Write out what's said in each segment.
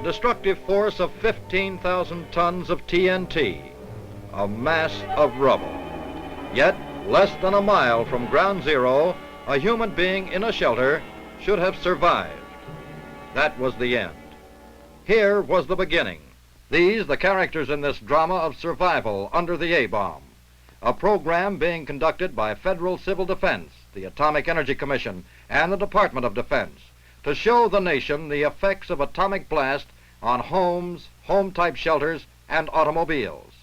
destructive force of 15,000 tons of TNT, a mass of rubble. Yet, less than a mile from ground zero, a human being in a shelter should have survived. That was the end. Here was the beginning. These, the characters in this drama of survival under the A-bomb, a program being conducted by Federal Civil Defense, the Atomic Energy Commission, and the Department of Defense to show the nation the effects of atomic blast on homes, home-type shelters, and automobiles.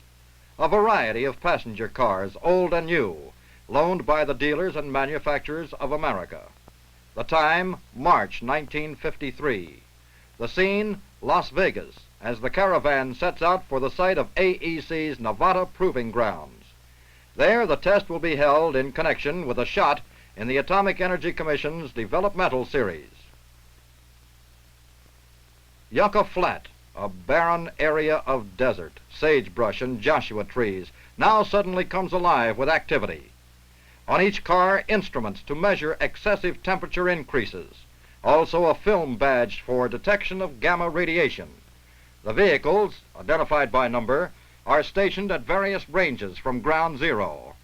A variety of passenger cars, old and new, loaned by the dealers and manufacturers of America. The time, March 1953. The scene, Las Vegas, as the caravan sets out for the site of AEC's Nevada Proving Grounds. There, the test will be held in connection with a shot in the Atomic Energy Commission's developmental series. Yucca Flat, a barren area of desert, sagebrush, and Joshua trees, now suddenly comes alive with activity. On each car, instruments to measure excessive temperature increases. Also a film badge for detection of gamma radiation. The vehicles, identified by number, are stationed at various ranges from ground zero.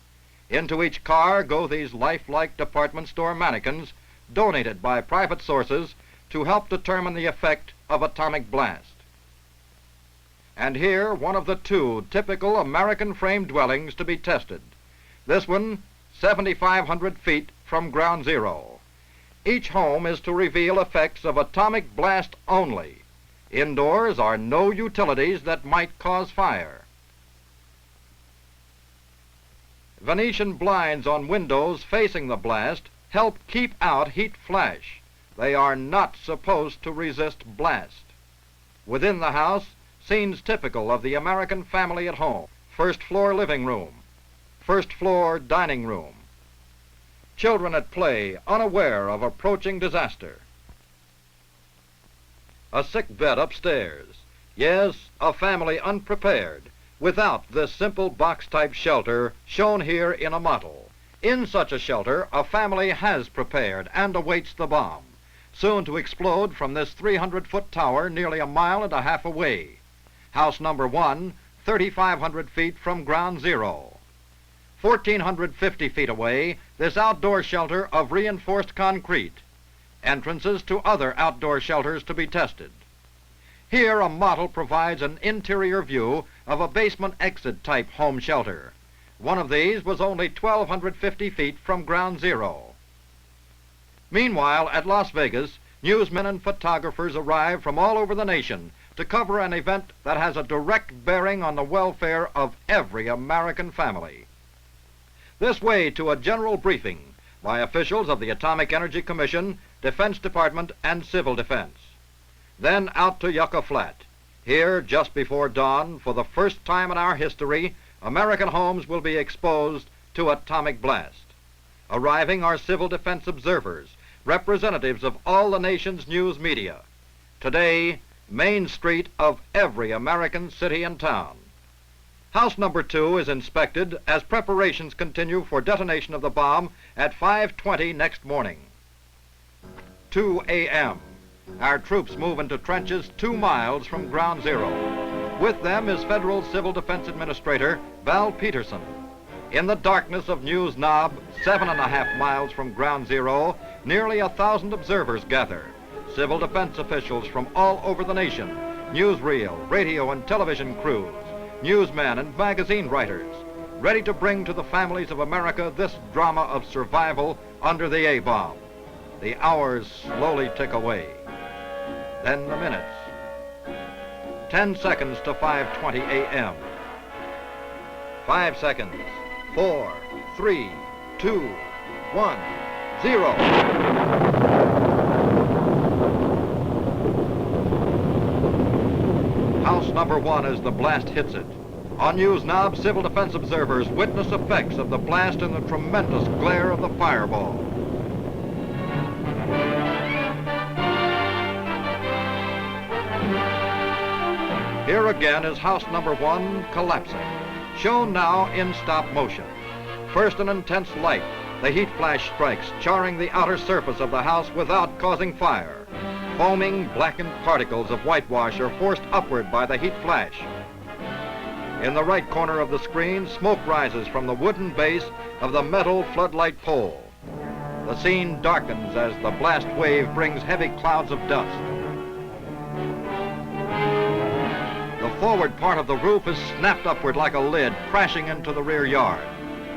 Into each car go these lifelike department store mannequins donated by private sources to help determine the effect of atomic blast. And here, one of the two typical American frame dwellings to be tested. This one, 7,500 feet from ground zero. Each home is to reveal effects of atomic blast only. Indoors are no utilities that might cause fire. Venetian blinds on windows facing the blast help keep out heat flash. They are not supposed to resist blast. Within the house, scenes typical of the American family at home. First floor living room, first floor dining room. Children at play, unaware of approaching disaster. A sick bed upstairs. Yes, a family unprepared, without this simple box-type shelter shown here in a model. In such a shelter, a family has prepared and awaits the bomb, soon to explode from this 300-foot tower nearly a mile and a half away. House number 1, 3,500 feet from ground zero. 1,450 feet away, this outdoor shelter of reinforced concrete. Entrances to other outdoor shelters to be tested. Here, a model provides an interior view of a basement exit type home shelter. One of these was only 1,250 feet from ground zero. Meanwhile, at Las Vegas, newsmen and photographers arrive from all over the nation to cover an event that has a direct bearing on the welfare of every American family. This way to a general briefing by officials of the Atomic Energy Commission, Defense Department, and Civil Defense. Then out to Yucca Flat. Here, just before dawn, for the first time in our history, American homes will be exposed to atomic blast. Arriving are civil defense observers, representatives of all the nation's news media. Today, Main Street of every American city and town. House number 2 is inspected as preparations continue for detonation of the bomb at 5:20 next morning. 2 a.m. Our troops move into trenches 2 miles from ground zero. With them is Federal Civil Defense Administrator Val Peterson. In the darkness of News Knob, 7.5 miles from ground zero, nearly 1,000 observers gather. Civil defense officials from all over the nation, newsreel, radio, and television crews, newsmen and magazine writers, ready to bring to the families of America this drama of survival under the A-bomb. The hours slowly tick away. Then the minutes. 10 seconds to 5:20 a.m. 5 seconds. 4, 3, 2, 1, 0. House number 1 as the blast hits it. On News Knob, civil defense observers witness effects of the blast in the tremendous glare of the fireball. Here again is house number 1 collapsing, shown now in stop motion. First an intense light, the heat flash strikes, charring the outer surface of the house without causing fire. Foaming, blackened particles of whitewash are forced upward by the heat flash. In the right corner of the screen, smoke rises from the wooden base of the metal floodlight pole. The scene darkens as the blast wave brings heavy clouds of dust. The forward part of the roof is snapped upward like a lid, crashing into the rear yard.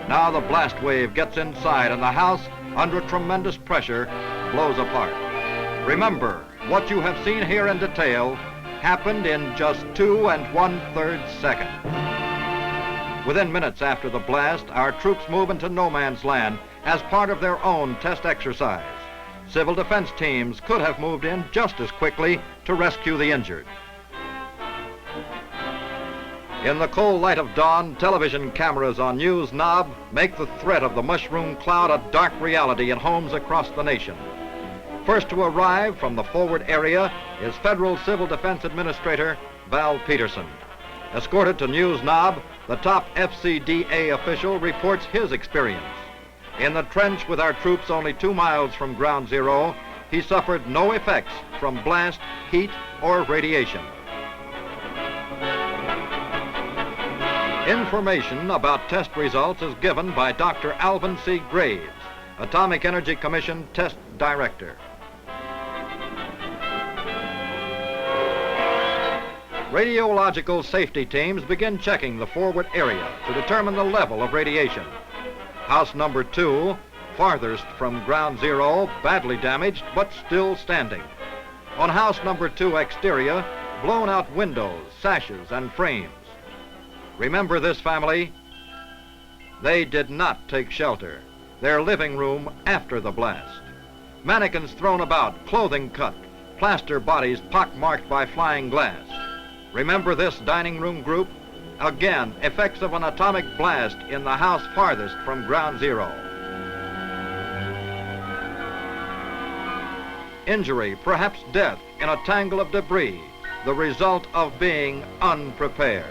Now the blast wave gets inside and the house, under tremendous pressure, blows apart. Remember, what you have seen here in detail happened in just 2 1/3 seconds. Within minutes after the blast, our troops move into no man's land as part of their own test exercise. Civil defense teams could have moved in just as quickly to rescue the injured. In the cold light of dawn, television cameras on News Knob make the threat of the mushroom cloud a dark reality in homes across the nation. First to arrive from the forward area is Federal Civil Defense Administrator Val Peterson. Escorted to News Knob, the top FCDA official reports his experience. In the trench with our troops only 2 miles from ground zero, he suffered no effects from blast, heat, or radiation. Information about test results is given by Dr. Alvin C. Graves, Atomic Energy Commission Test Director. Radiological safety teams begin checking the forward area to determine the level of radiation. House number 2, farthest from ground zero, badly damaged but still standing. On house number 2 exterior, blown out windows, sashes, and frames. Remember this family? They did not take shelter. Their living room after the blast. Mannequins thrown about, clothing cut, plaster bodies pockmarked by flying glass. Remember this dining room group? Again, effects of an atomic blast in the house farthest from ground zero. Injury, perhaps death, in a tangle of debris, the result of being unprepared.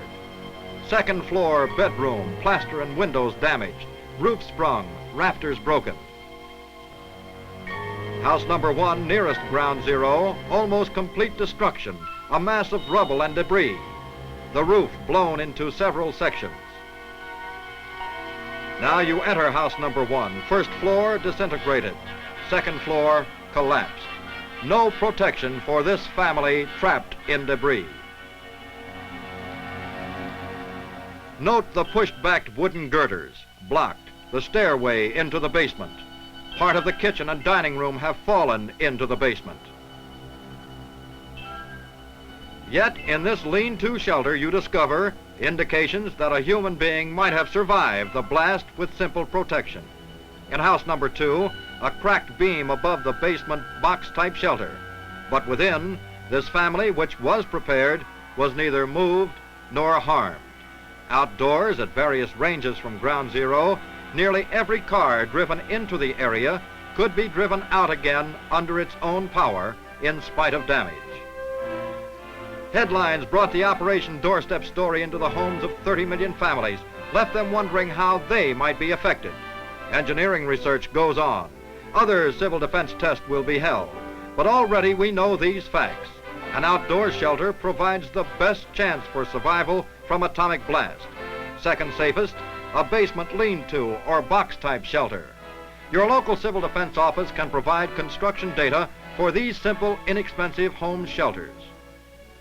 Second floor bedroom, plaster and windows damaged, roof sprung, rafters broken. House number 1, nearest ground zero, almost complete destruction, a mass of rubble and debris. The roof blown into several sections. Now you enter house number 1, first floor disintegrated, second floor collapsed. No protection for this family trapped in debris. Note the pushed-back wooden girders, blocked, the stairway into the basement. Part of the kitchen and dining room have fallen into the basement. Yet in this lean-to shelter you discover indications that a human being might have survived the blast with simple protection. In house number 2, a cracked beam above the basement box-type shelter. But within, this family, which was prepared, was neither moved nor harmed. Outdoors, at various ranges from ground zero, nearly every car driven into the area could be driven out again under its own power in spite of damage. Headlines brought the Operation Doorstep story into the homes of 30 million families, left them wondering how they might be affected. Engineering research goes on. Other civil defense tests will be held. But already we know these facts. An outdoor shelter provides the best chance for survival from atomic blast. Second safest, a basement lean-to or box-type shelter. Your local civil defense office can provide construction data for these simple, inexpensive home shelters.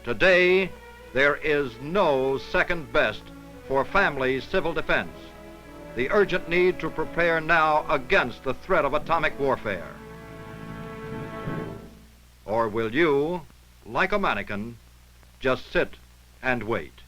Today, there is no second best for families' civil defense. The urgent need to prepare now against the threat of atomic warfare. Or will you, like a mannequin, just sit and wait?